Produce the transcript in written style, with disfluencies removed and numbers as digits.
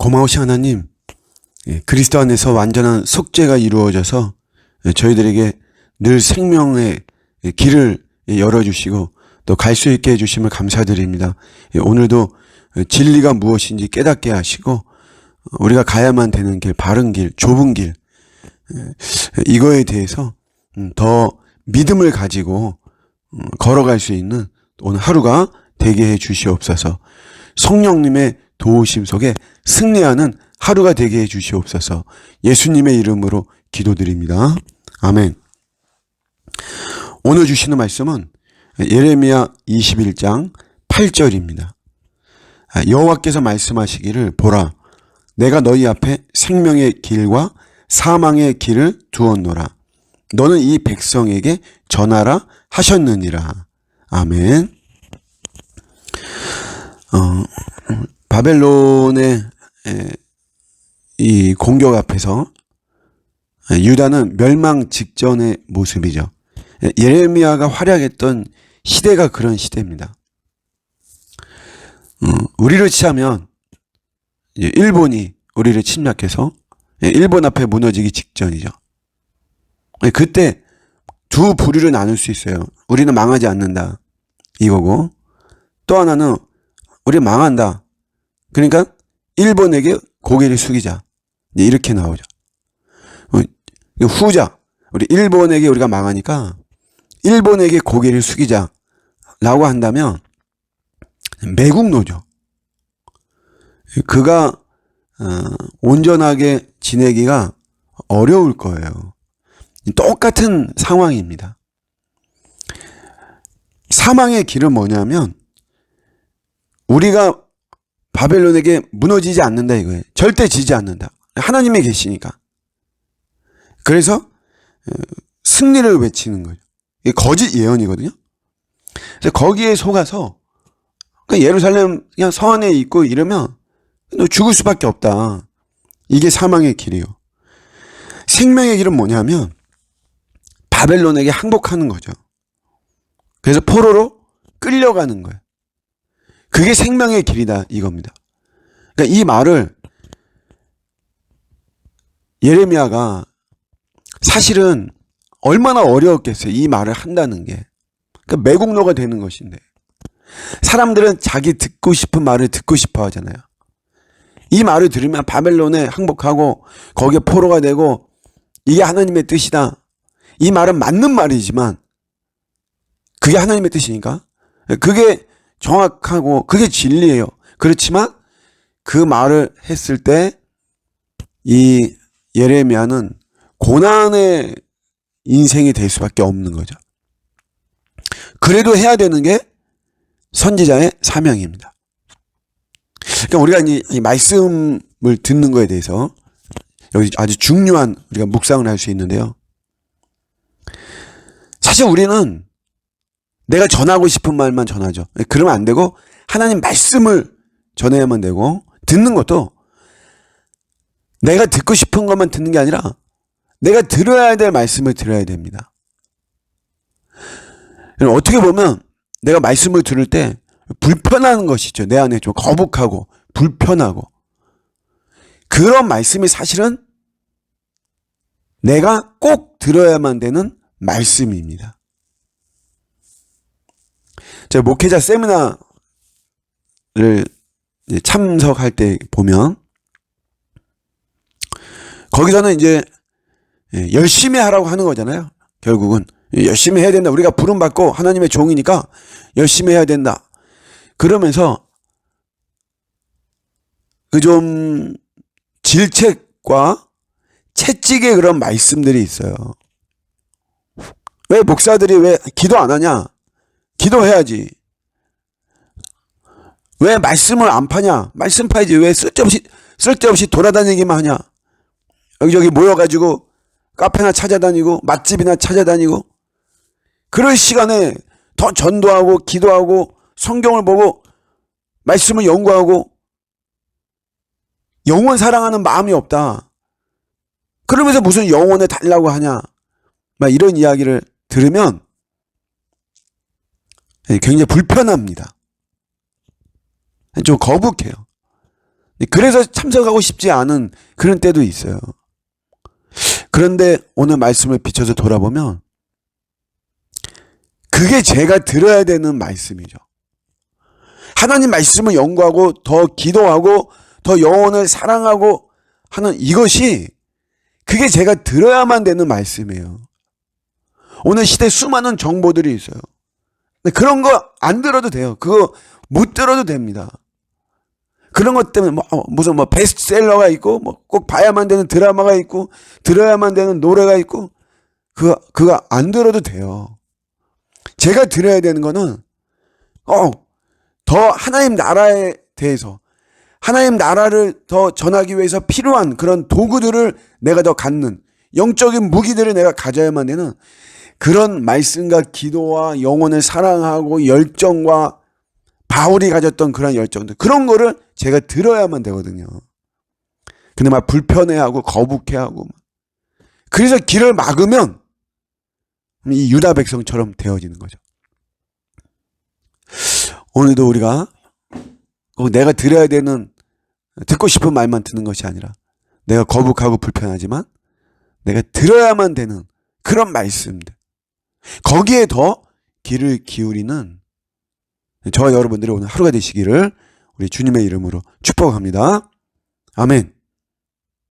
고마우신 하나님, 그리스도 안에서 완전한 속죄가 이루어져서 저희들에게 늘 생명의 길을 열어주시고 또 갈 수 있게 해주심을 감사드립니다. 오늘도 진리가 무엇인지 깨닫게 하시고 우리가 가야만 되는 길, 바른 길, 좁은 길, 이거에 대해서 더 믿음을 가지고 걸어갈 수 있는 오늘 하루가 되게 해 주시옵소서. 성령님의 도우심 속에 승리하는 하루가 되게 해 주시옵소서. 예수님의 이름으로 기도드립니다. 아멘. 오늘 주시는 말씀은 예레미야 21장 8절입니다. 여호와께서 말씀하시기를 보라, 내가 너희 앞에 생명의 길과 사망의 길을 두었노라. 너는 이 백성에게 전하라 하셨느니라. 아멘. 바벨론의 이 공격 앞에서 유다는 멸망 직전의 모습이죠. 예레미야가 활약했던 시대가 그런 시대입니다. 우리를 취하면 일본이 우리를 침략해서 일본 앞에 무너지기 직전이죠. 그때 두 부류를 나눌 수 있어요. 우리는 망하지 않는다, 이거고, 또 하나는 우리 망한다, 그러니까 일본에게 고개를 숙이자, 이렇게 나오죠. 후자, 우리 일본에게 우리가 망하니까 일본에게 고개를 숙이자 라고 한다면 매국노죠. 그가 온전하게 지내기가 어려울 거예요. 똑같은 상황입니다. 사망의 길은 뭐냐면 우리가 바벨론에게 무너지지 않는다 이거예요. 절대 지지 않는다. 하나님이 계시니까. 그래서 승리를 외치는 거죠. 이게 거짓 예언이거든요. 그래서 거기에 속아서 예루살렘 그냥 성 안에 있고 이러면 너 죽을 수밖에 없다. 이게 사망의 길이에요. 생명의 길은 뭐냐면 바벨론에게 항복하는 거죠. 그래서 포로로 끌려가는 거예요. 그게 생명의 길이다 이겁니다. 그러니까 이 말을 예레미야가 사실은 얼마나 어려웠겠어요. 이 말을 한다는 게. 그러니까 매국노가 되는 것인데 사람들은 자기 듣고 싶은 말을 듣고 싶어 하잖아요. 이 말을 들으면 바벨론에 항복하고 거기에 포로가 되고 이게 하나님의 뜻이다. 이 말은 맞는 말이지만 그게 하나님의 뜻이니까 그게 정확하고 그게 진리예요. 그렇지만 그 말을 했을 때 이 예레미야는 고난의 인생이 될 수밖에 없는 거죠. 그래도 해야 되는 게 선지자의 사명입니다. 그러니까 우리가 이 말씀을 듣는 거에 대해서 여기 아주 중요한 우리가 묵상을 할 수 있는데요. 사실 우리는 내가 전하고 싶은 말만 전하죠. 그러면 안 되고 하나님 말씀을 전해야만 되고, 듣는 것도 내가 듣고 싶은 것만 듣는 게 아니라 내가 들어야 될 말씀을 들어야 됩니다. 어떻게 보면 내가 말씀을 들을 때 불편한 것이죠. 내 안에 좀 거북하고 불편하고 그런 말씀이 사실은 내가 꼭 들어야만 되는 말씀입니다. 제가 목회자 세미나를 참석할 때 보면 거기서는 이제 열심히 하라고 하는 거잖아요. 결국은 열심히 해야 된다. 우리가 부름받고 하나님의 종이니까 열심히 해야 된다. 그러면서 그 좀 질책과 채찍의 그런 말씀들이 있어요. 왜 목사들이 왜 기도 안 하냐? 기도해야지. 왜 말씀을 안 파냐? 말씀 파야지. 왜 쓸데없이 돌아다니기만 하냐? 여기저기 모여가지고 카페나 찾아다니고 맛집이나 찾아다니고 그럴 시간에 더 전도하고 기도하고 성경을 보고 말씀을 연구하고 영혼 사랑하는 마음이 없다. 그러면서 무슨 영혼에 달라고 하냐? 막 이런 이야기를 들으면 굉장히 불편합니다. 좀 거북해요. 그래서 참석하고 싶지 않은 그런 때도 있어요. 그런데 오늘 말씀을 비춰서 돌아보면 그게 제가 들어야 되는 말씀이죠. 하나님 말씀을 연구하고 더 기도하고 더 영혼을 사랑하고 하는 이것이 그게 제가 들어야만 되는 말씀이에요. 오늘 시대에 수많은 정보들이 있어요. 그런 거 안 들어도 돼요. 그거 못 들어도 됩니다. 그런 것 때문에 무슨 베스트셀러가 있고 꼭 봐야만 되는 드라마가 있고 들어야만 되는 노래가 있고 그거 안 들어도 돼요. 제가 들어야 되는 거는 더 하나님 나라에 대해서 하나님 나라를 더 전하기 위해서 필요한 그런 도구들을 내가 더 갖는 영적인 무기들을 내가 가져야만 되는 그런 말씀과 기도와 영혼을 사랑하고 열정과 바울이 가졌던 그런 열정들 그런 거를 제가 들어야만 되거든요. 근데 막 불편해하고 거북해하고 그래서 길을 막으면 이 유다 백성처럼 되어지는 거죠. 오늘도 우리가 내가 들어야 되는 듣고 싶은 말만 듣는 것이 아니라 내가 거북하고 불편하지만 내가 들어야만 되는 그런 말씀들 거기에 더 귀를 기울이는 저와 여러분들이 오늘 하루가 되시기를 우리 주님의 이름으로 축복합니다. 아멘.